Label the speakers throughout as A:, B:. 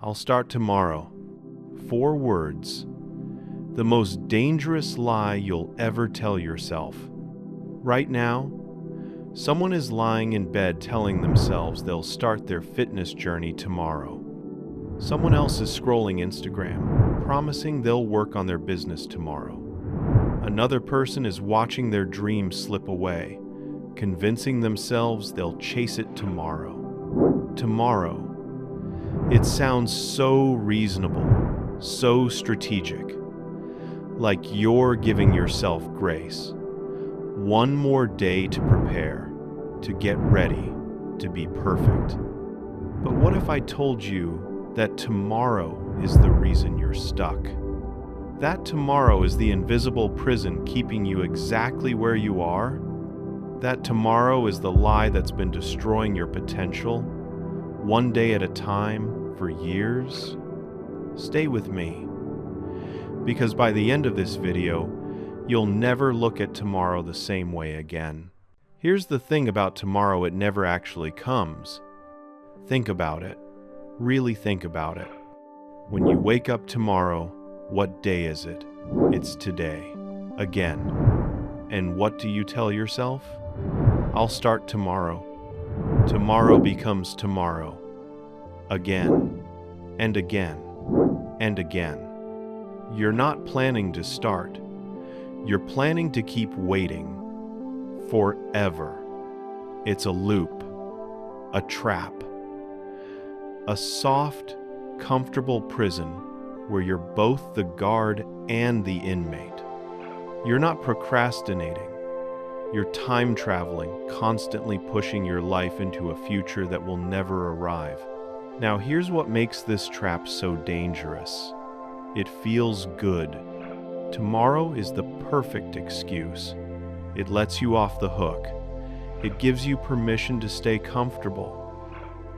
A: I'll start tomorrow. 4 words. The most dangerous lie you'll ever tell yourself. Right now, someone is lying in bed telling themselves they'll start their fitness journey tomorrow. Someone else is scrolling Instagram, promising they'll work on their business tomorrow. Another person is watching their dream slip away, convincing themselves they'll chase it tomorrow. Tomorrow. It sounds so reasonable, so strategic, like you're giving yourself grace. One more day to prepare, to get ready, to be perfect. But what if I told you that tomorrow is the reason you're stuck? That tomorrow is the invisible prison keeping you exactly where you are? That tomorrow is the lie that's been destroying your potential, one day at a time, for years? Stay with me, because by the end of this video, you'll never look at tomorrow the same way again. Here's the thing about tomorrow: it never actually comes. Think about it. Really think about it. When you wake up tomorrow, what day is it? It's today. Again. And what do you tell yourself? I'll start tomorrow. Tomorrow becomes tomorrow. Again. And again. And again. You're not planning to start. You're planning to keep waiting. Forever. It's a loop. A trap. A soft, comfortable prison where you're both the guard and the inmate. You're not procrastinating. You're time traveling, constantly pushing your life into a future that will never arrive. Now, here's what makes this trap so dangerous. It feels good. Tomorrow is the perfect excuse. It lets you off the hook. It gives you permission to stay comfortable,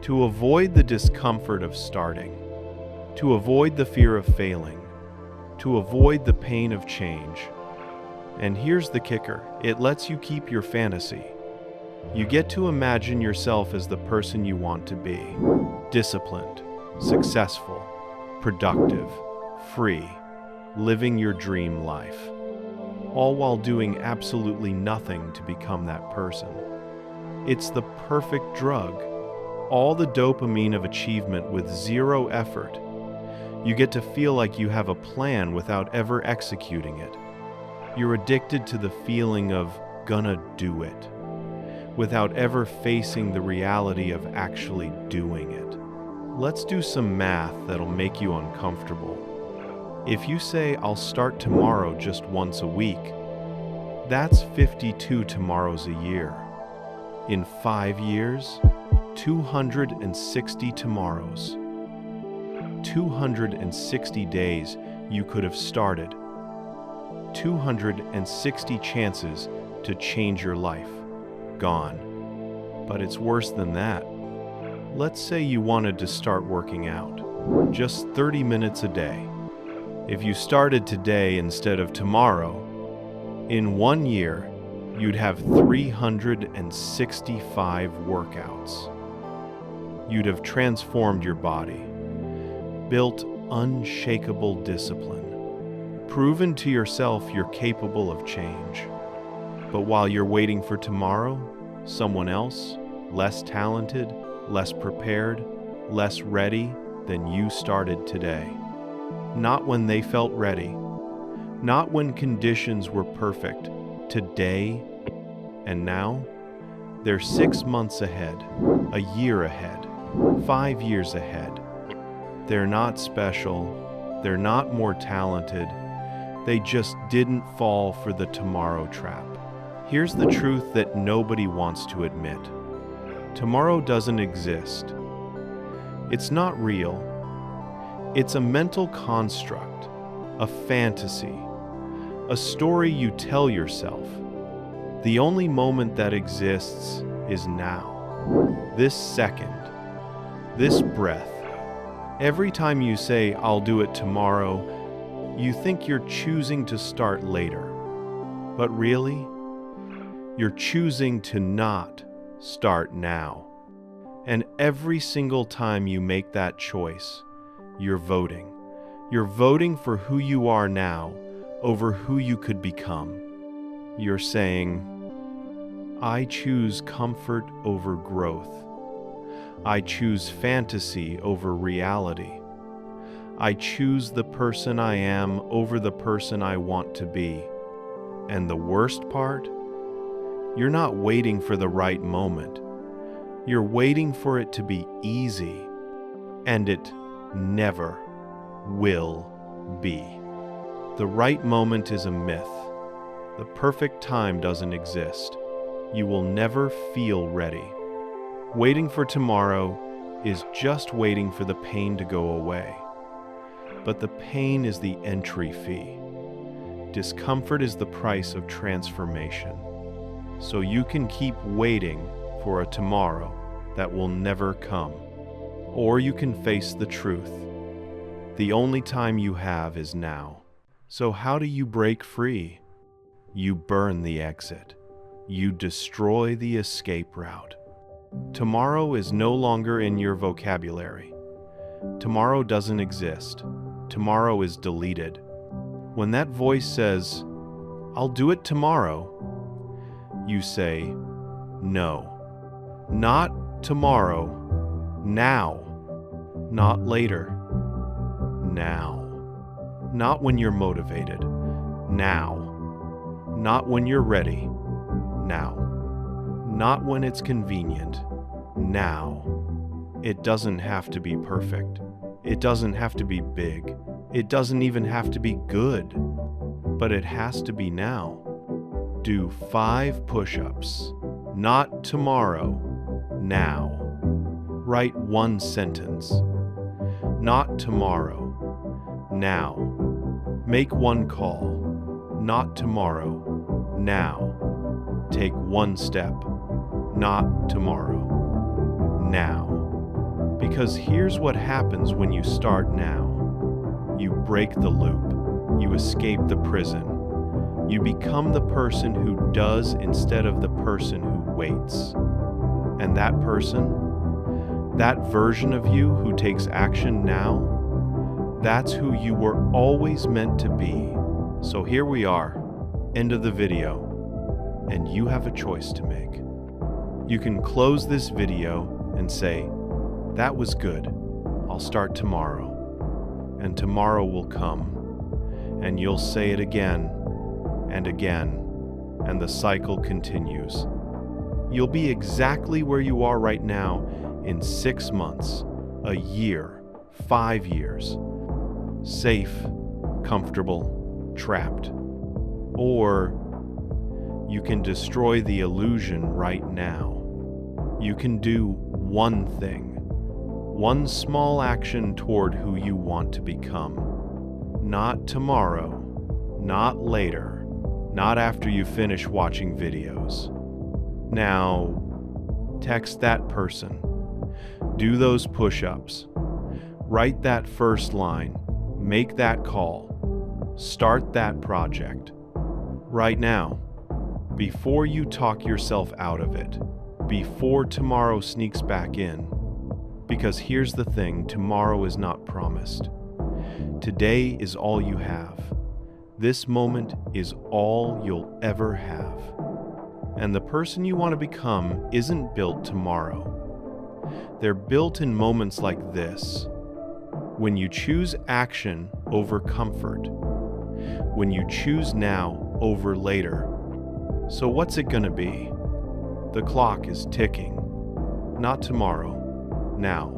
A: to avoid the discomfort of starting, to avoid the fear of failing, to avoid the pain of change. And here's the kicker: it lets you keep your fantasy. You get to imagine yourself as the person you want to be: disciplined, successful, productive, free, living your dream life, all while doing absolutely nothing to become that person. It's the perfect drug. All the dopamine of achievement with zero effort. You get to feel like you have a plan without ever executing it. You're addicted to the feeling of gonna do it, without ever facing the reality of actually doing it. Let's do some math that'll make you uncomfortable. If you say, I'll start tomorrow just once a week, that's 52 tomorrows a year. In 5 years, 260 tomorrows. 260 days you could have started. 260 chances to change your life. Gone. But it's worse than that. Let's say you wanted to start working out. Just 30 minutes a day. If you started today instead of tomorrow, in 1 year, you'd have 365 workouts. You'd have transformed your body, built unshakable discipline, proven to yourself you're capable of change. But while you're waiting for tomorrow, someone else, less talented, less prepared, less ready than you started today. Not when they felt ready, not when conditions were perfect. Today and now, they're 6 months ahead, a year ahead, 5 years ahead. They're not special, they're not more talented, they just didn't fall for the tomorrow trap. Here's the truth that nobody wants to admit. Tomorrow doesn't exist. It's not real. It's a mental construct, a fantasy, a story you tell yourself. The only moment that exists is now. This second, this breath. Every time you say, I'll do it tomorrow, you think you're choosing to start later. But really, you're choosing to not start now. And every single time you make that choice, You're voting. You're voting for who you are now over who you could become. You're saying, I choose comfort over growth. I choose fantasy over reality. I choose the person I am over the person I want to be. And the worst part? You're not waiting for the right moment. You're waiting for it to be easy. And it never will be. The right moment is a myth. The perfect time doesn't exist. You will never feel ready. Waiting for tomorrow is just waiting for the pain to go away. But the pain is the entry fee. Discomfort is the price of transformation. So you can keep waiting for a tomorrow that will never come. Or you can face the truth. The only time you have is now. So how do you break free? You burn the exit. You destroy the escape route. Tomorrow is no longer in your vocabulary. Tomorrow doesn't exist. Tomorrow is deleted. When that voice says, I'll do it tomorrow, you say, no. Not tomorrow. Now. Not later. Now. Not when you're motivated. Now. Not when you're ready. Now. Not when it's convenient. Now. It doesn't have to be perfect. It doesn't have to be big. It doesn't even have to be good. But it has to be now. Do 5 push-ups. Not tomorrow. Now. Write 1 sentence. Not tomorrow. Now. Make 1 call. Not tomorrow. Now. Take 1 step. Not tomorrow. Now. Because here's what happens when you start now. You break the loop. You escape the prison. You become the person who does instead of the person who waits. And that person, that version of you who takes action now, that's who you were always meant to be. So here we are, end of the video, and you have a choice to make. You can close this video and say, that was good, I'll start tomorrow. And tomorrow will come, and you'll say it again and again, and the cycle continues. You'll be exactly where you are right now in 6 months, a year, 5 years. Safe, comfortable, trapped. Or you can destroy the illusion right now. You can do one thing, one small action toward who you want to become. Not tomorrow, not later, not after you finish watching videos. Now, text that person. Do those push-ups. Write that first line. Make that call. Start that project. Right now, before you talk yourself out of it, before tomorrow sneaks back in. Because here's the thing, tomorrow is not promised. Today is all you have. This moment is all you'll ever have. And the person you want to become isn't built tomorrow. They're built in moments like this. When you choose action over comfort. When you choose now over later. So what's it gonna be? The clock is ticking. Not tomorrow. Now.